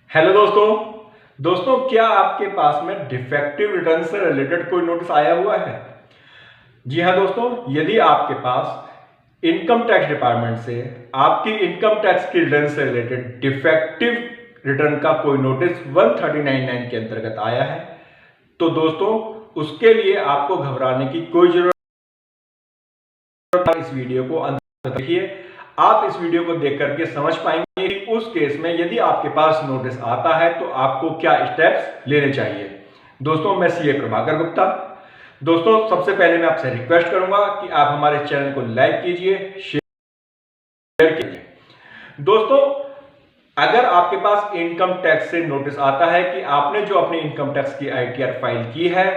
Hello दोस्तों क्या आपके पास में डिफेक्टिव रिटर्न से रिलेटेड कोई नोटिस आया हुआ है? जी हाँ दोस्तों, यदि आपके पास इनकम टैक्स डिपार्टमेंट से आपकी इनकम टैक्स की रिटर्न से रिलेटेड डिफेक्टिव रिटर्न का कोई नोटिस 139(9) के अंतर्गत आया है तो दोस्तों उसके लिए आपको घबराने की कोई जरूरत नहीं। इस वीडियो को अंत तक देखिए। आप इस वीडियो को देख करके समझ पाएंगे कि उस केस में यदि आपके पास नोटिस आता है तो आपको क्या स्टेप्स लेने चाहिए। दोस्तों मैं सीए प्रभाकर गुप्ता। दोस्तों सबसे पहले मैं आपसे रिक्वेस्ट करूंगा कि आप हमारे चैनल को लाइक कीजिए, शेयर कीजिए। दोस्तों अगर आपके पास इनकम टैक्स से नोटिस आता है कि आपने जो अपनी इनकम टैक्स की आईटीआर फाइल की है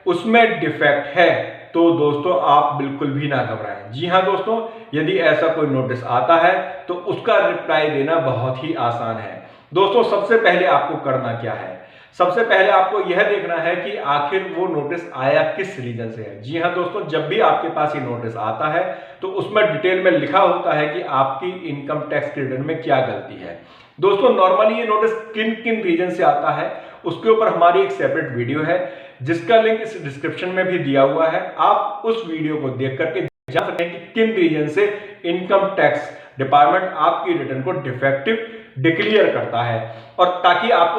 उसमें डिफेक्ट है तो दोस्तों आप बिल्कुल भी ना घबराएं। जी हां दोस्तों, यदि ऐसा कोई नोटिस आता है तो उसका रिप्लाई देना बहुत ही आसान है। दोस्तों सबसे पहले आपको करना क्या है? सबसे पहले आपको यह देखना है कि आखिर वो नोटिस आया किस रीजन से है। जी हां दोस्तों, जब भी आपके पास ये नोटिस आता है तो उसमें डिटेल में लिखा होता है कि आपकी इनकम टैक्स के रिटर्न में क्या गलती है। दोस्तों नॉर्मली ये नोटिस किन किन रीजन से आता है उसके ऊपर हमारी एक सेपरेट वीडियो है जिसका लिंक इस डिस्क्रिप्शन में भी दिया हुआ है। आप उस वीडियो को देख करके जान सकते हैं कि किन रीजन से इनकम टैक्स डिपार्टमेंट आपकी रिटर्न को डिफेक्टिव डिक्लेयर करता है, और ताकि आप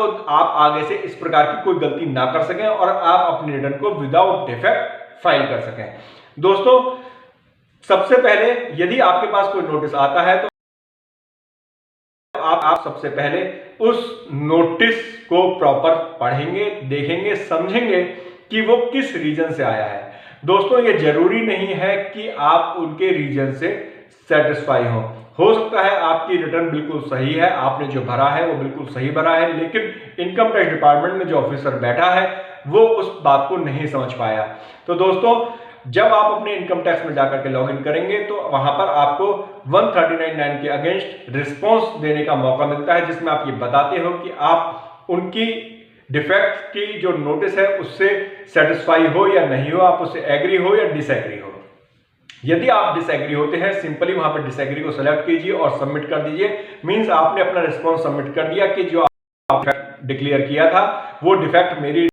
आगे से इस प्रकार की कोई गलती ना कर सकें और आप अपनी रिटर्न को विदाउट डिफेक्ट फाइल कर सकें। दोस्तों सबसे पहले यदि आपके पास कोई नोटिस आता है तो आप सबसे पहले उस नोटिस को प्रॉपर पढ़ेंगे, देखेंगे, समझेंगे कि वो किस रीजन से आया है। दोस्तों ये जरूरी नहीं है कि आप उनके रीजन से सेटिस्फाई हो सकता है आपकी रिटर्न बिल्कुल सही है, आपने जो भरा है वो बिल्कुल सही भरा है, लेकिन इनकम टैक्स डिपार्टमेंट में जो ऑफिसर बैठा है वो उस बात को नहीं समझ पाया। तो दोस्तों जब आप अपने इनकम टैक्स में जाकर के लॉगिन करेंगे तो वहां पर आपको 139(9) के अगेंस्ट रिस्पॉन्स देने का मौका मिलता है, जिसमें आप ये बताते हो कि आप उनकी डिफेक्ट की जो नोटिस है उससे सेटिस्फाई हो या नहीं हो, आप उससे एग्री हो या डिसएग्री हो। यदि आप डिसएग्री होते हैं सिंपली वहां पर डिसएग्री को सेलेक्ट कीजिए और सबमिट कर दीजिए। मींस आपने अपना रिस्पॉन्स सबमिट कर दिया कि जो आप डिक्लेयर किया था वो डिफेक्ट मेरी।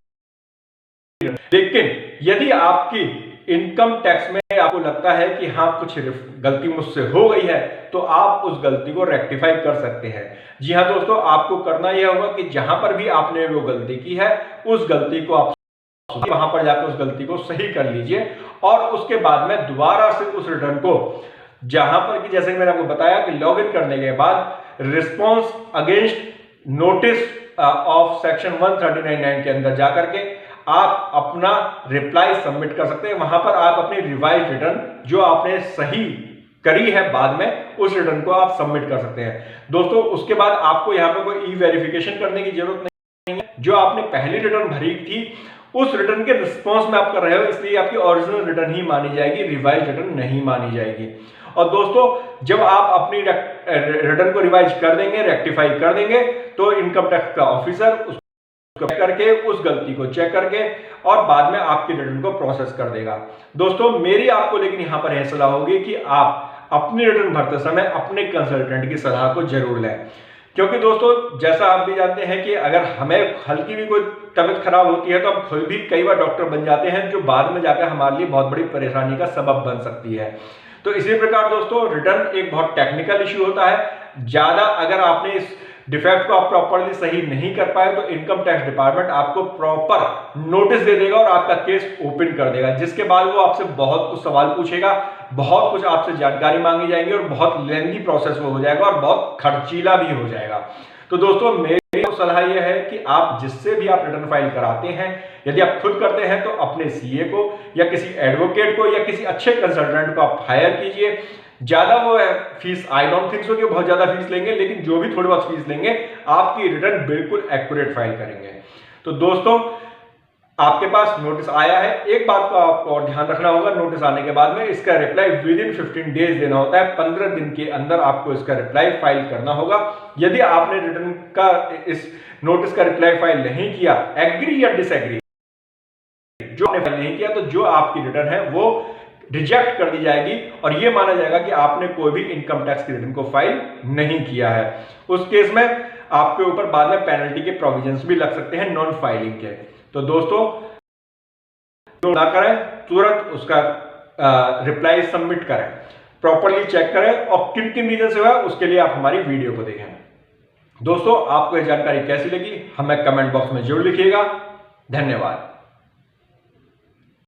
लेकिन यदि आपकी इनकम टैक्स में आपको लगता है कि हाँ कुछ गलती मुझसे हो गई है तो आप उस गलती को रेक्टिफाई कर सकते हैं। जी हाँ दोस्तों, आपको करना यह होगा कि जहां पर भी आपने वो गलती की है उस गलती को आप वहां पर जाकर उस गलती को सही कर लीजिए और उसके बाद में दोबारा से उस रिटर्न को जहां पर कि जैसे मैंने आपको बताया कि लॉगिन करने के बाद response against notice of section 139(9) के अंदर जाकर के आप अपना रिप्लाई सबमिट कर सकते हैं। वहां पर आप अपनी रिवाइज रिटर्न जो आपने सही करी है बाद में उस रिटर्न को आप सबमिट कर सकते हैं। दोस्तों उसके बाद आपको यहां पर कोई ई वेरिफिकेशन करने की जरूरत नहीं है। जो आपने पहली रिटर्न भरी थी उस रिटर्न के रिस्पॉन्स में आप कर रहे हो, इसलिए आपकी ओरिजिनल रिटर्न ही मानी जाएगी, रिवाइज रिटर्न नहीं मानी जाएगी। और दोस्तों जब आप अपनी रिटर्न को रिवाइज कर देंगे, रेक्टिफाई कर देंगे, तो इनकम टैक्स का ऑफिसर करके उस गलती को चेक करके और बाद में आपकी रिटर्न को प्रोसेस कर देगा। दोस्तों मेरी आपको लेकिन यहां पर यह सलाह होगी कि आप अपनी रिटर्न भरते समय अपने कंसल्टेंट की सलाह को जरूर लें, क्योंकि दोस्तों जैसा आप भी जानते हैं कि अगर हमें हल्की भी कोई तबीयत खराब होती है तो हम खुद भी कई बार डॉक्टर बन जाते हैं, जो बाद में जाकर हमारे लिए बहुत बड़ी परेशानी का सबब बन सकती है। तो इसी प्रकार दोस्तों रिटर्न एक बहुत टेक्निकल इश्यू होता है। ज्यादा अगर आपने इस डिफेक्ट को आप प्रॉपरली सही नहीं कर पाए तो इनकम टैक्स डिपार्टमेंट आपको प्रॉपर नोटिस दे देगा और आपका केस ओपन कर देगा, जिसके बाद वो आपसे बहुत कुछ सवाल पूछेगा, बहुत कुछ आपसे जानकारी मांगी जाएगी और बहुत लेंथी प्रोसेस वो हो जाएगा और बहुत खर्चीला भी हो जाएगा। तो दोस्तों मेरी सलाह यह है कि आप जिससे भी आप रिटर्न फाइल कराते हैं, यदि आप खुद करते हैं तो अपने सीए को या किसी एडवोकेट को या किसी अच्छे कंसल्टेंट को आप हायर कीजिए। ज्यादा वो fees I don't think so कि बहुत ज्यादा फीस लेंगे, लेकिन जो भी थोड़ी बहुत फीस लेंगे आपकी रिटर्न बिल्कुल एक्यूरेट फाइल करेंगे। तो दोस्तों आपके पास नोटिस आया है, एक बात का आपको और ध्यान रखना होगा, नोटिस आने के बाद में इसका रिप्लाई विद इन 15 डेज देना होता है। 15 दिन के अंदर आपको इसका रिप्लाई फाइल करना होगा। यदि आपने रिटर्न का इस नोटिस का रिप्लाई फाइल नहीं किया, एग्री या डिसएग्री जो आपने फाइल नहीं किया, तो जो आपकी रिटर्न है वो रिजेक्ट कर दी जाएगी और यह माना जाएगा कि आपने कोई भी इनकम टैक्स की रिटर्न को फाइल नहीं किया है। उस केस में आपके ऊपर बाद में पेनल्टी के प्रोविजंस भी लग सकते हैं नॉन फाइलिंग के। तो दोस्तों ना करें, तुरंत उसका रिप्लाई सबमिट करें, प्रॉपरली चेक करें और किन किन रीजन से हुआ उसके लिए आप हमारी वीडियो को देखें। दोस्तों आपको यह जानकारी कैसी लगी हमें कमेंट बॉक्स में जरूर लिखिएगा। धन्यवाद।